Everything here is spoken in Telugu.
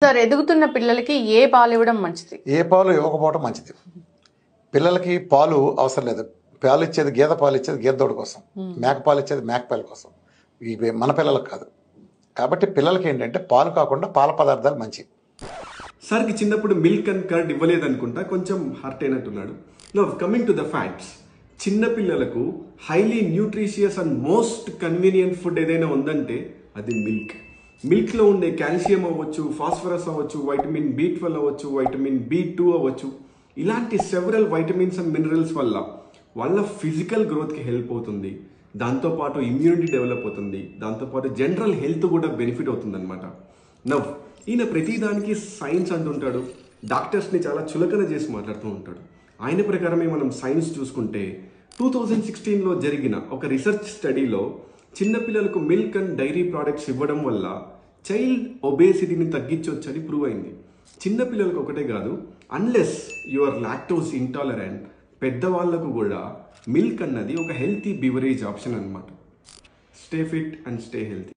సార్ ఎదుగుతున్న పిల్లలకి ఏ పాలు ఇవ్వడం మంచిది? ఏ పాలు ఇవ్వకపోవడం మంచిది. పిల్లలకి పాలు అవసరం లేదు. పాలు ఇచ్చేది గేదె పాలు ఇచ్చేది గేదె కోసం, మేక పాలు ఇచ్చేది మేక పాల కోసం. ఇవి మన పిల్లలకు కాదు. కాబట్టి పిల్లలకి ఏంటంటే పాలు కాకుండా పాల పదార్థాలు మంచివి. సార్కి చిన్నప్పుడు మిల్క్ అండ్ కర్డ్ ఇవ్వలేదనుకుంటా, కొంచెం హర్ట్ అయినట్టున్నాడు. Now coming to the facts, చిన్న పిల్లలకు highly nutritious and most convenient food ఏదైనా ఉందంటే అది మిల్క్. మిల్క్లో ఉండే కాల్షియం అవ్వచ్చు, ఫాస్ఫరస్ అవ్వచ్చు, వైటమిన్ B12 అవ్వచ్చు, వైటమిన్ B2 అవ్వచ్చు, ఇలాంటి సెవరల్ వైటమిన్స్ అండ్ మినరల్స్ వల్ల వాళ్ళ ఫిజికల్ గ్రోత్కి హెల్ప్ అవుతుంది. దాంతోపాటు ఇమ్యూనిటీ డెవలప్ అవుతుంది. దాంతోపాటు జనరల్ హెల్త్ కూడా బెనిఫిట్ అవుతుంది అనమాట. నవ్ ఈయన ప్రతిదానికి సైన్స్ అంటుంటాడు, డాక్టర్స్ని చాలా చులకన చేసి మాట్లాడుతూ ఉంటాడు. ఆయన ప్రకారమే మనం సైన్స్ చూసుకుంటే 2016లో జరిగిన ఒక రీసెర్చ్ స్టడీలో చిన్నపిల్లలకు మిల్క్ అండ్ డైరీ ప్రోడక్ట్స్ ఇవ్వడం వల్ల చైల్డ్ ఒబేసిటీని తగ్గించవచ్చని ప్రూవ్ అయింది. చిన్నపిల్లలకు ఒకటే కాదు, unless you are lactose intolerant, పెద్దవాళ్లకు కూడా మిల్క్ అన్నది ఒక హెల్తీ బివరేజ్ ఆప్షన్ అనమాట. Stay fit and stay healthy.